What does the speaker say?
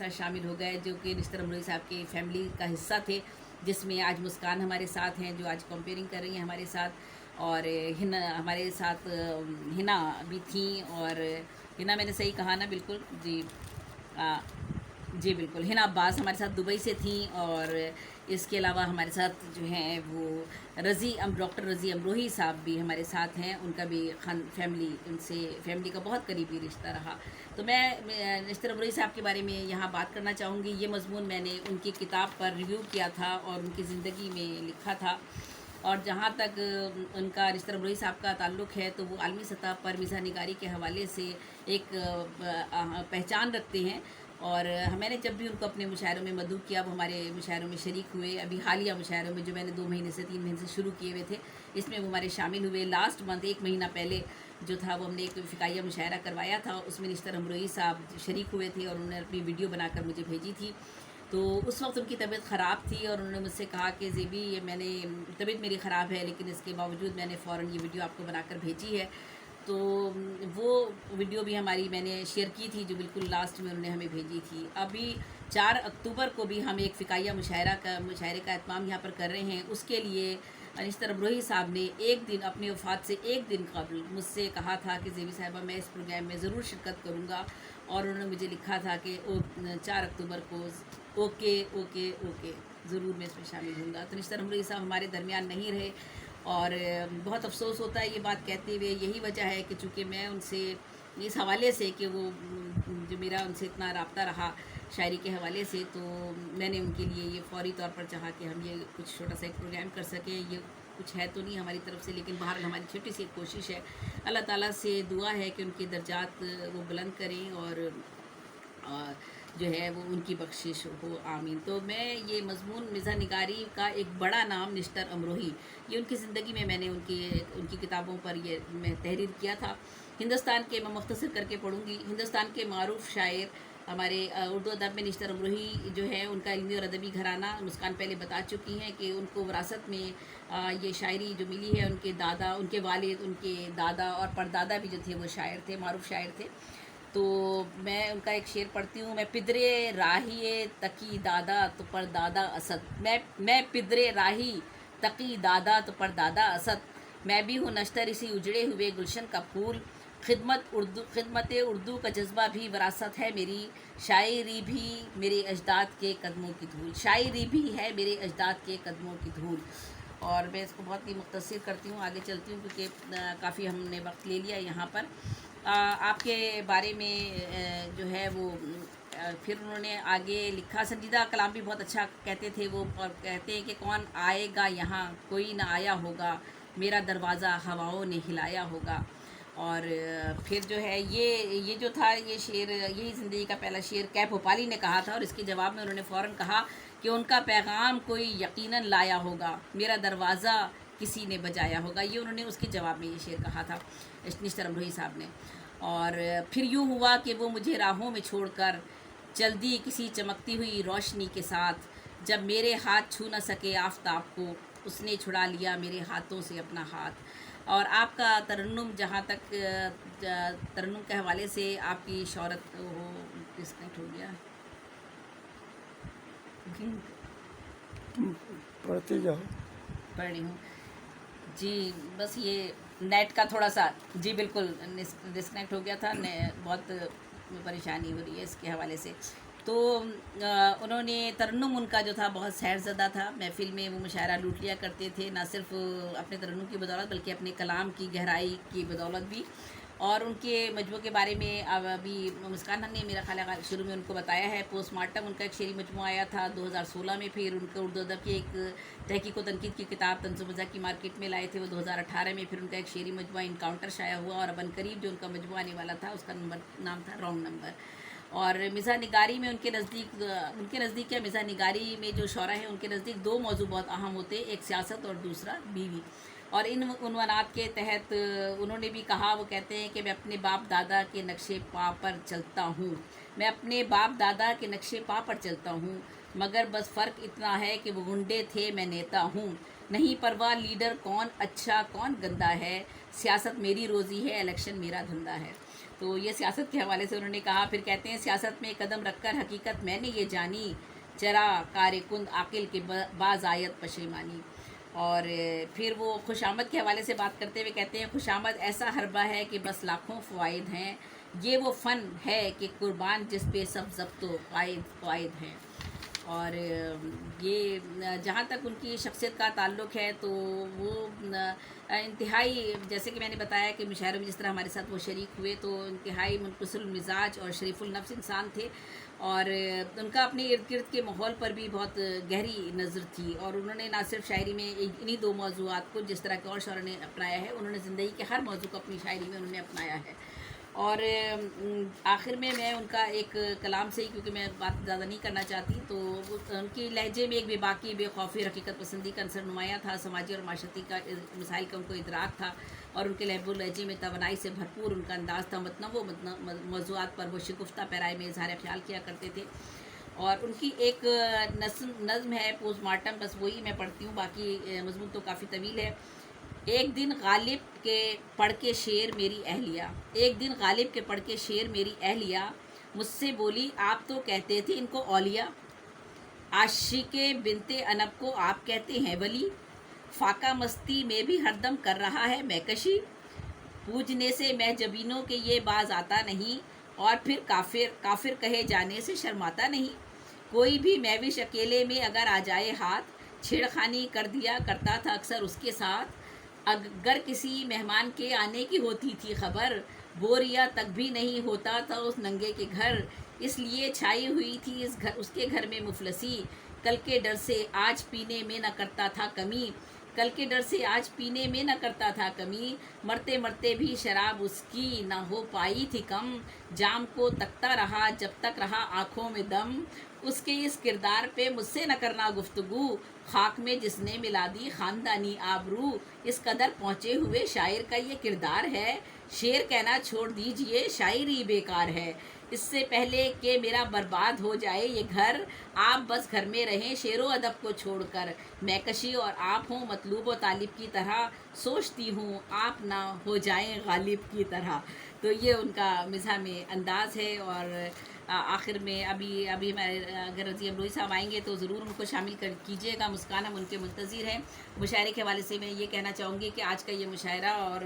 साथ शामिल हो गए, जो कि निश्तर अमरोही साहब के फैमिली का हिस्सा थे, जिसमें आज मुस्कान हमारे साथ हैं, जो आज कंपेयरिंग कर रही हैं हमारे साथ, और हिना हमारे साथ हिना भी थी। और हिना, मैंने सही कहा ना? बिल्कुल जी। जी बिल्कुल, हिना अब्बास हमारे साथ दुबई से थी। और इसके अलावा हमारे साथ जो हैं वो डॉक्टर रज़ी अमरोही साहब भी हमारे साथ हैं। उनका भी उनसे फैमिली का बहुत करीबी रिश्ता रहा। तो मैं निश्तर अमरोही साहब के बारे में यहाँ बात करना चाहूँगी। ये मज़मून मैंने उनकी किताब पर रिव्यू किया था और उनकी ज़िंदगी में लिखा था। और जहाँ तक उनका निश्तर अमरोही साहब का ताल्लुक़ है, तो वो आलमी सतह पर मिज़ाह निगारी के हवाले से एक पहचान रखते हैं। और मैंने जब भी उनको अपने मुशायरों में मदऊ किया, वो हमारे मुशायरों में शरीक हुए। अभी हालिया मुशायरों में जो मैंने 2 महीने से 3 महीने से शुरू किए हुए थे, इसमें वो हमारे शामिल हुए। लास्ट मंथ 1 महीना पहले जो था, वो हमने एक फ़िकाया मुशायरा करवाया था, उसमें निश्तर अमरोही साहब शरीक हुए थे और उन्होंने अपनी वीडियो बनाकर मुझे भेजी थी। तो उस वक्त उनकी तबीयत ख़राब थी और उन्होंने मुझसे कहा कि ज़ेबी, ये तबीयत मेरी ख़राब है, लेकिन इसके बावजूद मैंने फ़ौरन ये वीडियो आपको बनाकर भेजी है। तो वो वीडियो भी मैंने शेयर की थी, जो बिल्कुल लास्ट में उन्होंने हमें भेजी थी। अभी 4 अक्टूबर को भी हम एक फ़िकाया मुशायरे का एहतमाम यहाँ पर कर रहे हैं। उसके लिए निश्तर अमरोही साहब ने एक दिन, अपनी वफ़ात से एक दिन कबल मुझसे कहा था कि ज़ेबी साहिबा, मैं इस प्रोग्राम में ज़रूर शिरकत करूँगा। और उन्होंने मुझे लिखा था कि 4 अक्टूबर को ओके ओके ओके, ज़रूर मैं इसमें शामिल होऊंगा। तो निश्तर अमरोही साहब हमारे दरमियान नहीं रहे और बहुत अफसोस होता है ये बात कहते हुए। यही वजह है कि चूँकि मैं उनसे इस हवाले से कि वो जो मेरा उनसे इतना रब्ता रहा शायरी के हवाले से, तो मैंने उनके लिए ये फ़ौरी तौर पर चाहा कि हम ये कुछ छोटा सा एक प्रोग्राम कर सकें। ये कुछ है तो नहीं हमारी तरफ से, लेकिन बहरहाल हमारी छोटी सी एक कोशिश है। अल्लाह ताला से दुआ है कि उनके दर्जात वो बुलंद करें और जो है वो उनकी बख्शिश हो, आमीन। तो मैं ये मज़मून मिज़ाह निगारी का एक बड़ा नाम निश्तर अमरोही, ये उनकी ज़िंदगी में मैंने उनकी किताबों पर ये मैं तहरीर किया था। हिंदुस्तान के, मैं मुख्तसर करके पढ़ूँगी, हिंदुस्तान के मारूफ़ शायर हमारे उर्दू अदब में निश्तर अमरोही जो है, उनका इल्मी और अदबी घराना मुस्कान पहले बता चुकी हैं कि उनको विरासत में ये शायरी जो मिली है, उनके दादा, उनके वालिद, उनके दादा और परदादा भी जो थे वो शायर थे, मारूफ़ शायर थे। तो मैं उनका एक शेर पढ़ती हूँ। मैं पिदरे राही तकी दादा तो पर दादा असद, मैं पिदरे राही तकी दादा तो पर दादा असद, मैं भी हूँ नश्तर इसी उजड़े हुए गुलशन का फूल। खिदमत उर्दू का जज्बा भी विरासत है मेरी, शायरी भी मेरे अजदाद के कदमों की धूल, शायरी भी है मेरे अजदाद के कदमों की धूल। और मैं इसको बहुत ही मुख्तसर करती हूँ, आगे चलती हूँ क्योंकि काफ़ी हमने वक्त ले लिया यहाँ पर। आपके बारे में जो है वो फिर उन्होंने आगे लिखा। संजीदा कलाम भी बहुत अच्छा कहते थे वो, और कहते हैं कि कौन आएगा यहाँ, कोई ना आया होगा, मेरा दरवाज़ा हवाओं ने हिलाया होगा। और फिर जो है ये जो था, ये शेर, यही ज़िंदगी का पहला शेर कैफ भोपाली ने कहा था, और इसके जवाब में उन्होंने फ़ौरन कहा कि उनका पैगाम कोई यकीनन लाया होगा, मेरा दरवाज़ा किसी ने बजाया होगा। ये उन्होंने उसके जवाब में ये शेर कहा था निश्तर अमरोही साहब ने। और फिर यूँ हुआ कि वो मुझे राहों में छोड़कर चल दी किसी चमकती हुई रोशनी के साथ, जब मेरे हाथ छू न सके आफताब को, उसने छुड़ा लिया मेरे हाथों से अपना हाथ। और आपका तरन्नुम, जहाँ तक तरन्नुम के हवाले से आपकी शोहरत हो, डिस्कनेक्ट हो गया, पढ़ती जाओ। पढ़ रही हूँ जी। बस ये नेट का थोड़ा सा, जी बिल्कुल डिस्कनेक्ट हो गया था, बहुत परेशानी हो रही है इसके हवाले से। तो उन्होंने तरन्नुम, उनका जो था बहुत सैरज़दा था। महफिल में वो मुशायरा लूट लिया करते थे, ना सिर्फ अपने तरन्नुम की बदौलत बल्कि अपने कलाम की गहराई की बदौलत भी। और उनके मजमू के बारे में अभी मुस्कान ने मेरा ख्याल है शुरू में उनको बताया है। पोस्टमार्टम उनका एक शेरी मजमू आया था 2016 में। फिर उनका उर्दू अदब की एक तहकीक व तनकीद की किताब तंज़ मज़ाक की मार्केट में लाए थे वो 2018 में। फिर उनका एक शेरी मजमू इनकाउंटर शाया हुआ, और अब करीब जो उनका मजमू आने वाला था उसका नाम था रॉन्ग नंबर। और मिज़ाह निगारी में उनके नज़दीक या मिज़ाह निगारी में जो शौरा हैं, उनके नज़दीक 2 मौजू बहुत अहम होते हैं, एक सियासत और दूसरा बीवी। और इन उन्वानात के तहत उन्होंने भी कहा, वो कहते हैं कि मैं अपने बाप दादा के नक्शे पा पर चलता हूँ, मैं अपने बाप दादा के नक्शे पा पर चलता हूँ, मगर बस फ़र्क इतना है कि वो गुंडे थे, मैं नेता हूँ। नहीं परवाह लीडर कौन अच्छा कौन गंदा है, सियासत मेरी रोज़ी है, इलेक्शन मेरा धंधा है। تو یہ سیاست کے حوالے سے انہوں نے کہا. پھر کہتے ہیں سیاست میں قدم رکھ کر حقیقت میں نے یہ جانی، چرا کار کند عاقل کے باز آیت پشیمانی. اور پھر وہ خوش آمد کے حوالے سے بات کرتے ہوئے کہتے ہیں خوش آمد ایسا حربہ ہے کہ بس لاکھوں فوائد ہیں، یہ وہ فن ہے کہ قربان جس پہ سب ضبط و قائد ہیں. اور یہ جہاں تک ان کی شخصیت کا تعلق ہے تو وہ انتہائی، جیسے کہ میں نے بتایا کہ مشاعرے میں جس طرح ہمارے ساتھ وہ شریک ہوئے تو انتہائی منکسر المزاج اور شریف النفس انسان تھے. اور ان کا اپنے ارد گرد کے ماحول پر بھی بہت گہری نظر تھی، اور انہوں نے نہ صرف شاعری میں انہی دو موضوعات کو جس طرح کے اور شاعروں نے اپنایا ہے، انہوں نے زندگی کے ہر موضوع کو اپنی شاعری میں انہوں نے اپنایا ہے. اور آخر میں ان کا ایک کلام سے ہی، کیونکہ میں بات زیادہ نہیں کرنا چاہتی، تو ان کی لہجے میں ایک بے باکی، بے خوفی، حقیقت پسندی کا عنصر نمایاں تھا. سماجی اور معاشرتی کا مسائل کا ان کو ادراک تھا، اور ان کے لہب و لہجے میں توانائی سے بھرپور ان کا انداز تھا. متنوع موضوعات پر وہ شگفتہ پیرائے میں اظہار خیال کیا کرتے تھے. اور ان کی ایک نظم ہے پوسٹ مارٹم، بس وہی میں پڑھتی ہوں، باقی مضمون تو کافی طویل ہے. ایک دن غالب کے پڑھ کے شعر میری اہلیہ، ایک دن غالب کے پڑھ کے شعر میری اہلیہ، مجھ سے بولی آپ تو کہتے تھے ان کو اولیاء، عاشق بنت انب کو آپ کہتے ہیں ولی، فاقہ مستی میں بھی ہر دم کر رہا ہے مہکشی، پوجنے سے محجبینوں کے یہ باز آتا نہیں، اور پھر کافر کہے جانے سے شرماتا نہیں. کوئی بھی میوش اکیلے میں اگر آ جائے ہاتھ، چھیڑخانی کر دیا کرتا تھا اکثر اس کے ساتھ. اگر کسی مہمان کے آنے کی ہوتی تھی خبر، بوریا تک بھی نہیں ہوتا تھا اس ننگے کے گھر. اس لیے چھائی ہوئی تھی اس کے گھر میں مفلسی، کل کے ڈر سے آج پینے میں نہ کرتا تھا کمی، کل کے ڈر سے آج پینے میں نہ کرتا تھا کمی. مرتے مرتے بھی شراب اس کی نہ ہو پائی تھی کم، جام کو تکتا رہا جب تک رہا آنکھوں میں دم. اس کے اس کردار پہ مجھ سے نہ کرنا گفتگو، خاک میں جس نے ملا دی خاندانی آبرو. اس قدر پہنچے ہوئے شاعر کا یہ کردار ہے، شعر کہنا چھوڑ دیجئے شاعری بیکار ہے. اس سے پہلے کہ میرا برباد ہو جائے یہ گھر، آپ بس گھر میں رہیں شعر و ادب کو چھوڑ کر. مہکشی اور آپ ہوں مطلوب و طالب کی طرح، سوچتی ہوں آپ نہ ہو جائیں غالب کی طرح. تو یہ ان کا مزاح میں انداز ہے. اور آخر میں ابھی ہمارے اگر رضی امروہی صاحب آئیں گے تو ضرور ان کو شامل کیجیے گا. مسکان ہم ان کے منتظر ہیں. مشاعرے کے حوالے سے میں یہ کہنا چاہوں گی کہ آج کا یہ مشاعرہ اور